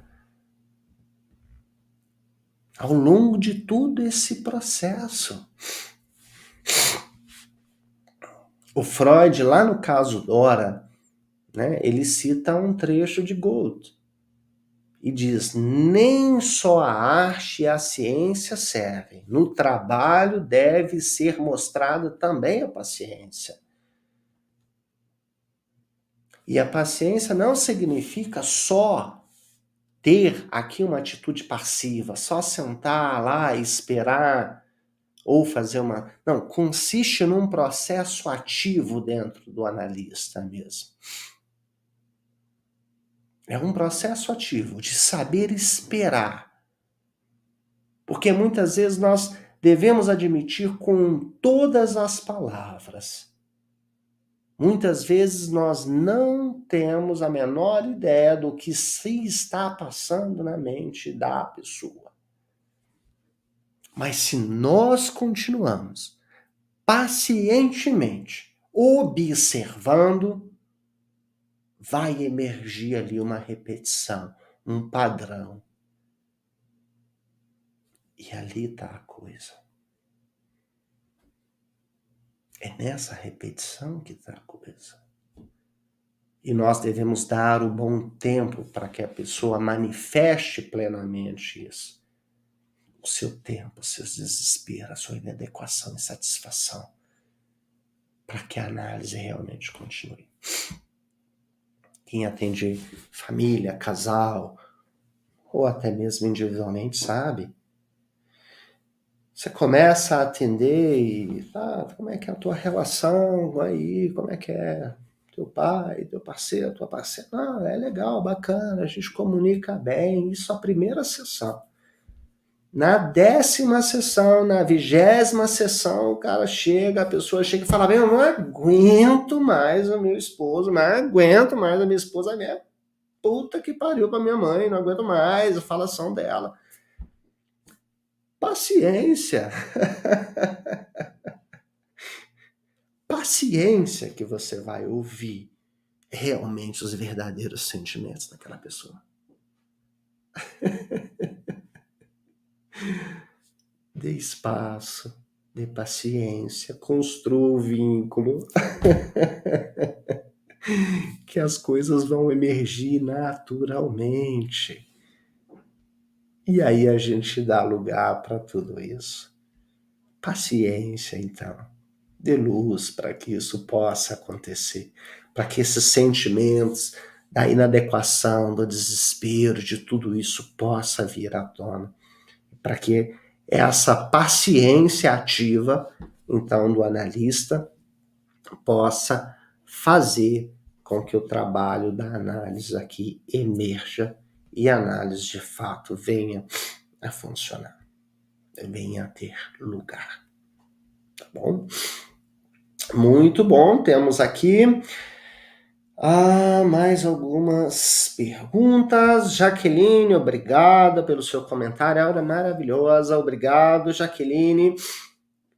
Ao longo de todo esse processo. O Freud, lá no caso Dora, né, ele cita um trecho de Goethe e diz: nem só a arte e a ciência servem. No trabalho deve ser mostrada também a paciência. E a paciência não significa só ter aqui uma atitude passiva, só sentar lá e esperar ou fazer uma... Não, consiste num processo ativo dentro do analista mesmo. É um processo ativo de saber esperar. Porque muitas vezes nós devemos admitir com todas as palavras. Muitas vezes nós não temos a menor ideia do que se está passando na mente da pessoa. Mas se nós continuamos pacientemente observando, vai emergir ali uma repetição, um padrão. E ali está a coisa. É nessa repetição que está a coisa. E nós devemos dar o bom tempo para que a pessoa manifeste plenamente isso. O seu tempo, os seus desesperos, a sua inadequação, insatisfação, para que a análise realmente continue. Quem atende família, casal, ou até mesmo individualmente, sabe? Você começa a atender e como é que é a tua relação aí, como é que é teu pai, teu parceiro, tua parceira? Não, é legal, bacana, a gente comunica bem, isso é a primeira sessão. Na 10ª sessão, na 20ª sessão, o cara chega, a pessoa chega e fala: eu não aguento mais o meu esposo, não aguento mais a minha esposa, minha puta que pariu pra minha mãe, não aguento mais a falação dela. Paciência. Paciência que você vai ouvir realmente os verdadeiros sentimentos daquela pessoa. Dê espaço, dê paciência, construa o vínculo, que as coisas vão emergir naturalmente. E aí a gente dá lugar para tudo isso. Paciência, então. Dê luz para que isso possa acontecer, para que esses sentimentos da inadequação, do desespero, de tudo isso possa vir à tona, para que essa paciência ativa, então, do analista possa fazer com que o trabalho da análise aqui emerja e a análise de fato venha a funcionar, venha a ter lugar. Tá bom? Muito bom, temos aqui mais algumas perguntas. Jaqueline, obrigada pelo seu comentário, aula maravilhosa, obrigado, Jaqueline.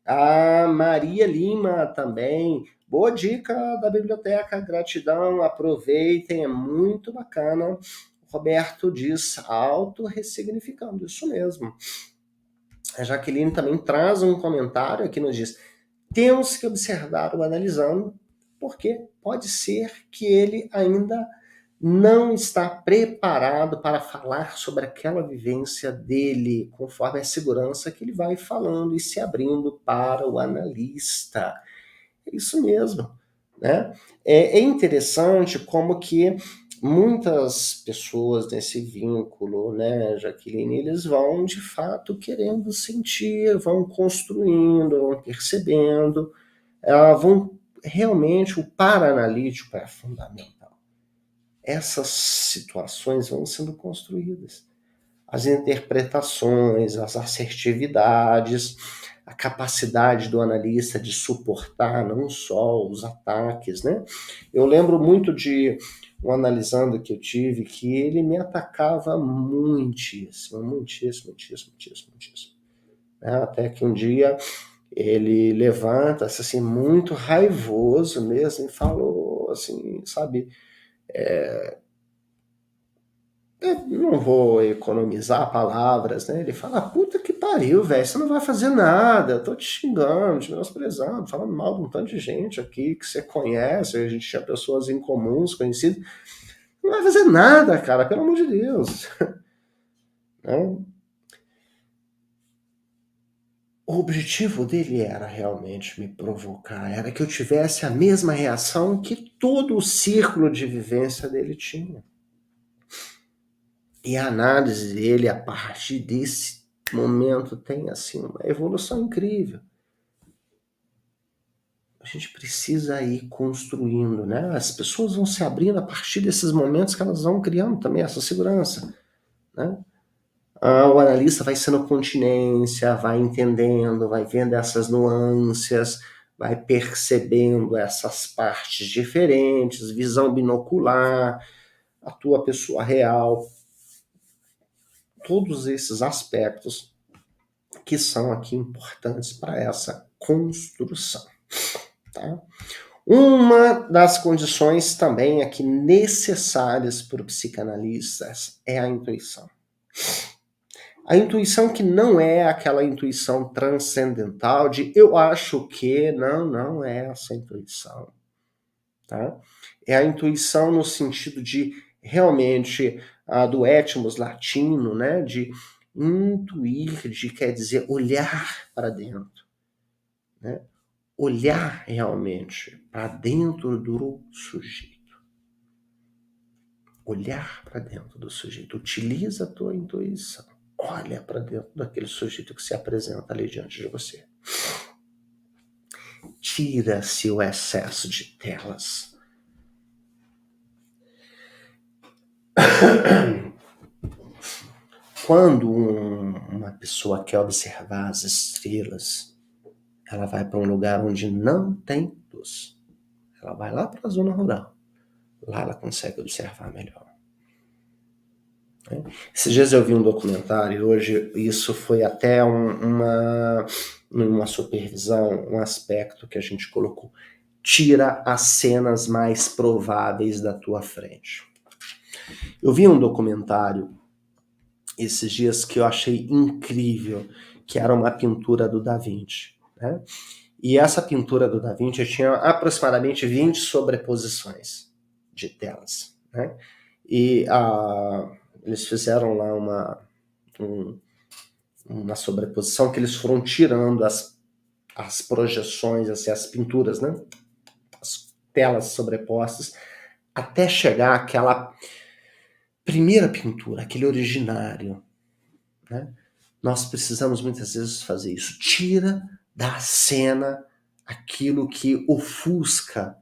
A Maria Lima também, boa dica da biblioteca, gratidão, aproveitem, é muito bacana. O Roberto diz, auto-ressignificando, isso mesmo. A Jaqueline também traz um comentário aqui, nos diz, temos que observar o analisando, porque pode ser que ele ainda não está preparado para falar sobre aquela vivência dele, conforme a segurança que ele vai falando e se abrindo para o analista. É isso mesmo, né? É interessante como que muitas pessoas nesse vínculo, né, Jaqueline, eles vão de fato querendo sentir, vão construindo, vão percebendo, vão realmente, o paraanalítico é fundamental. Essas situações vão sendo construídas. As interpretações, as assertividades, a capacidade do analista de suportar não só os ataques, né? Eu lembro muito de um analisando que eu tive que ele me atacava muitíssimo. Até que um dia ele levanta-se assim, muito raivoso mesmo e falou assim, sabe, eu não vou economizar palavras, né? Ele fala, puta que pariu, velho, você não vai fazer nada, eu tô te xingando, te menosprezando, falando mal de um tanto de gente aqui que você conhece, a gente tinha pessoas em comuns, conhecidas, não vai fazer nada, cara, pelo amor de Deus. Né? O objetivo dele era realmente me provocar, era que eu tivesse a mesma reação que todo o círculo de vivência dele tinha. E a análise dele, a partir desse momento, tem assim uma evolução incrível. A gente precisa ir construindo, né? As pessoas vão se abrindo a partir desses momentos que elas vão criando também essa segurança, né? O analista vai sendo continência, vai entendendo, vai vendo essas nuances, vai percebendo essas partes diferentes, visão binocular, a tua pessoa real, todos esses aspectos que são aqui importantes para essa construção. Tá? Uma das condições também aqui necessárias para o psicanalista é a intuição. A intuição que não é aquela intuição transcendental de eu acho que, não é essa intuição. Tá? É a intuição no sentido de realmente do etmos latino, né, de intuir, de quer dizer olhar para dentro, né? Olhar realmente para dentro do sujeito. Olhar para dentro do sujeito. Utiliza a tua intuição. Olha para dentro daquele sujeito que se apresenta ali diante de você. Tira-se o excesso de telas. Quando uma pessoa quer observar as estrelas, ela vai para um lugar onde não tem luz. Ela vai lá para a zona rural. Lá ela consegue observar melhor. Esses dias eu vi um documentário, hoje isso foi até uma supervisão, um aspecto que a gente colocou. Tira as cenas mais prováveis da tua frente. Eu vi um documentário esses dias que eu achei incrível, que era uma pintura do Da Vinci, né? E essa pintura do Da Vinci tinha aproximadamente 20 sobreposições de telas, né? E eles fizeram lá uma sobreposição que eles foram tirando as projeções, assim, as pinturas, né? As telas sobrepostas, até chegar àquela primeira pintura, aquele originário, né? Nós precisamos muitas vezes fazer isso. Tira da cena aquilo que ofusca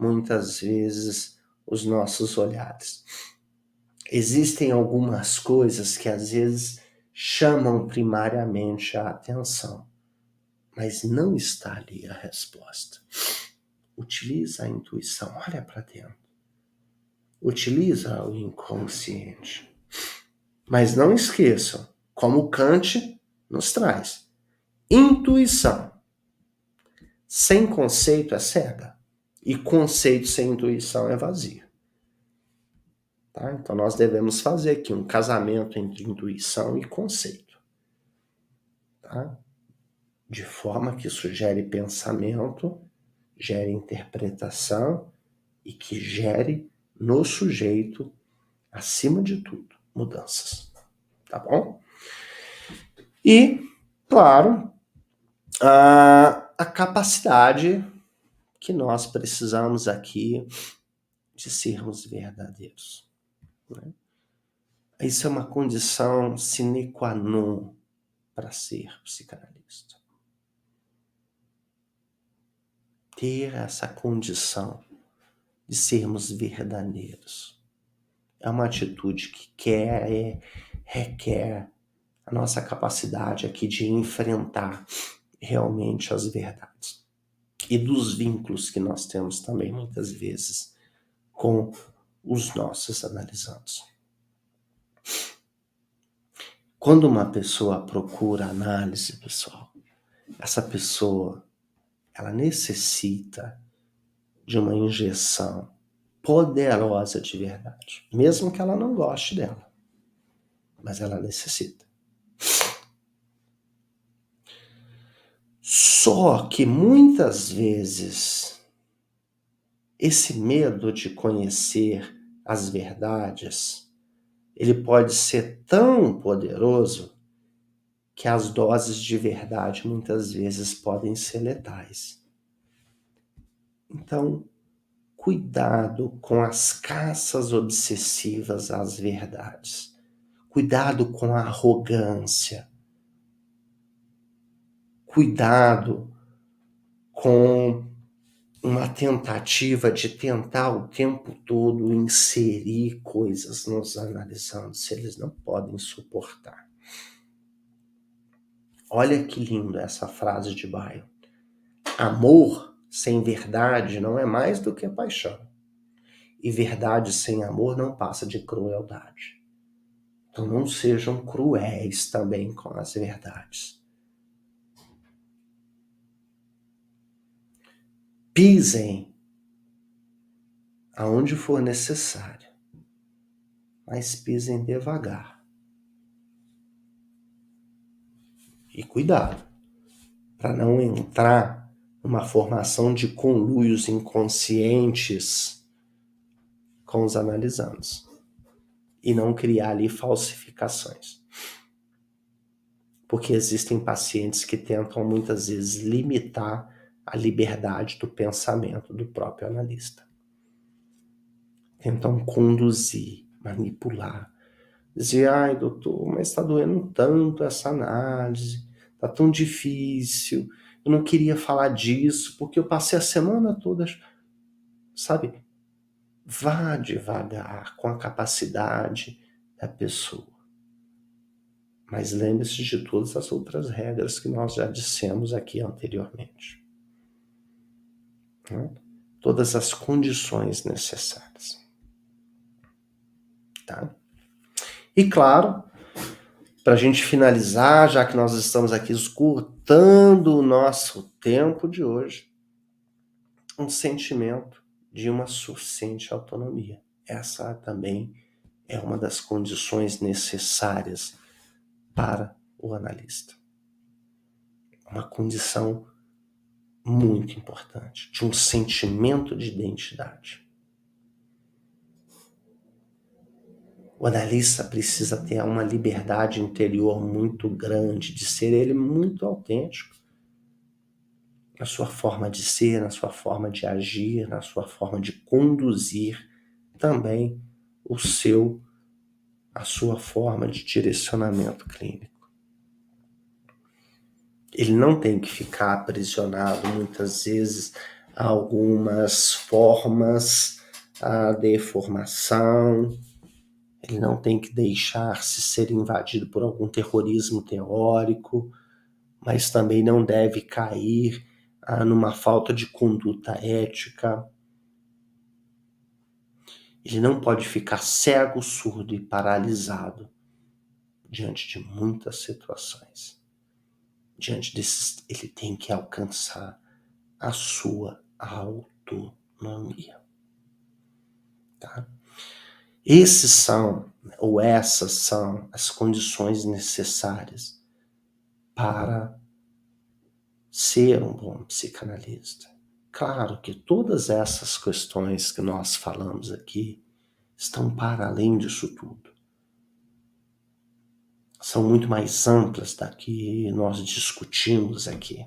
muitas vezes, os nossos olhares. Existem algumas coisas que às vezes chamam primariamente a atenção, mas não está ali a resposta. Utiliza a intuição, olha para dentro. Utiliza o inconsciente. Mas não esqueçam, como Kant nos traz, intuição sem conceito é cega, e conceito sem intuição é vazio. Tá? Então nós devemos fazer aqui um casamento entre intuição e conceito. Tá? De forma que isso gere pensamento, gere interpretação e que gere no sujeito, acima de tudo, mudanças. Tá bom? E, claro, a capacidade que nós precisamos aqui de sermos verdadeiros. Né? Isso é uma condição sine qua non para ser psicanalista. Ter essa condição de sermos verdadeiros é uma atitude que requer a nossa capacidade aqui de enfrentar realmente as verdades e dos vínculos que nós temos também muitas vezes com os nossos analisandos. Quando uma pessoa procura análise, pessoal, essa pessoa ela necessita de uma injeção poderosa de verdade, mesmo que ela não goste dela, mas ela necessita. Só que muitas vezes esse medo de conhecer as verdades, ele pode ser tão poderoso que as doses de verdade muitas vezes podem ser letais. Então, cuidado com as caças obsessivas às verdades. Cuidado com a arrogância. Cuidado com uma tentativa de tentar o tempo todo inserir coisas nos analisandos, se eles não podem suportar. Olha que lindo essa frase de Byron. Amor sem verdade não é mais do que paixão. E verdade sem amor não passa de crueldade. Então não sejam cruéis também com as verdades. Pisem aonde for necessário, mas pisem devagar. E cuidado, para não entrar numa formação de conluios inconscientes com os analisandos e não criar ali falsificações. Porque existem pacientes que tentam muitas vezes limitar a liberdade do pensamento do próprio analista. Tentam conduzir, manipular. Dizer, ai doutor, mas está doendo tanto essa análise, está tão difícil, eu não queria falar disso, porque eu passei a semana toda, sabe? Vá devagar com a capacidade da pessoa. Mas lembre-se de todas as outras regras que nós já dissemos aqui anteriormente. Né? Todas as condições necessárias. Tá? E claro, para a gente finalizar, já que nós estamos aqui escutando o nosso tempo de hoje, um sentimento de uma suficiente autonomia. Essa também é uma das condições necessárias para o analista. Uma condição muito importante, de um sentimento de identidade. O analista precisa ter uma liberdade interior muito grande, de ser ele muito autêntico. Na sua forma de ser, na sua forma de agir, na sua forma de conduzir também a sua forma de direcionamento clínico. Ele não tem que ficar aprisionado muitas vezes algumas formas de formação, ele não tem que deixar-se ser invadido por algum terrorismo teórico, mas também não deve cair numa falta de conduta ética. Ele não pode ficar cego, surdo e paralisado diante de muitas situações. Diante desses, ele tem que alcançar a sua autonomia. Tá? Esses são, ou essas são, as condições necessárias para ser um bom psicanalista. Claro que todas essas questões que nós falamos aqui estão para além disso tudo. São muito mais amplas da que nós discutimos aqui.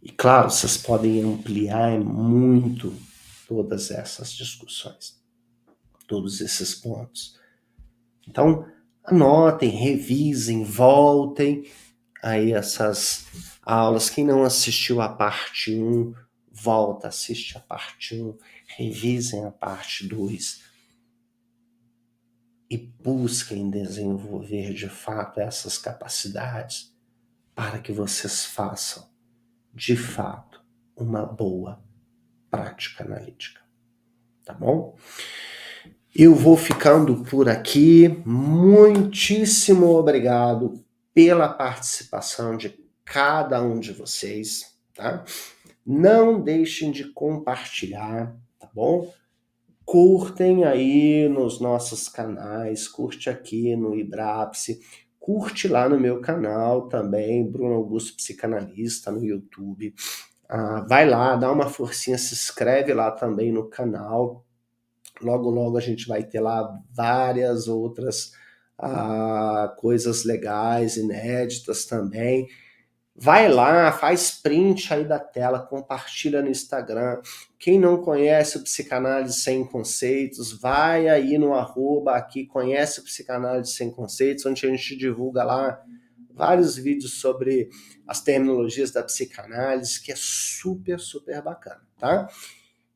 E claro, vocês podem ampliar muito todas essas discussões, todos esses pontos. Então, anotem, revisem, voltem aí essas aulas. Quem não assistiu a parte 1, volta, assiste a parte 1, revisem a parte 2 e busquem desenvolver de fato essas capacidades para que vocês façam, de fato, uma boa prática analítica. Tá bom? Eu vou ficando por aqui. Muitíssimo obrigado pela participação de cada um de vocês, tá? Não deixem de compartilhar, tá bom? Curtem aí nos nossos canais, curte aqui no Ibrapse, curte lá no meu canal também, Bruno Augusto Psicanalista, no YouTube. Vai lá, dá uma forcinha, se inscreve lá também no canal. Logo, logo a gente vai ter lá várias outras coisas legais, inéditas também. Vai lá, faz print aí da tela, compartilha no Instagram. Quem não conhece o Psicanálise Sem Conceitos, vai aí no @ aqui, conhece o Psicanálise Sem Conceitos, onde a gente divulga lá vários vídeos sobre as terminologias da psicanálise, que é super, super bacana, tá?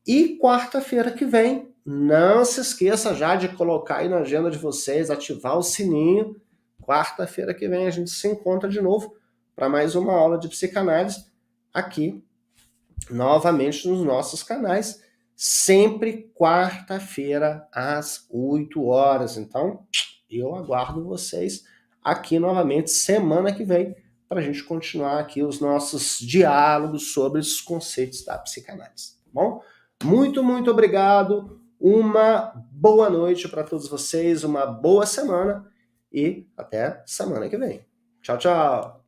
E quarta-feira que vem, não se esqueça já de colocar aí na agenda de vocês, ativar o sininho. Quarta-feira que vem a gente se encontra de novo para mais uma aula de psicanálise aqui, novamente nos nossos canais, sempre quarta-feira às 8 horas. Então, eu aguardo vocês aqui novamente semana que vem para a gente continuar aqui os nossos diálogos sobre os conceitos da psicanálise, tá bom? Muito, muito obrigado. Uma boa noite para todos vocês, uma boa semana e até semana que vem. Tchau, tchau.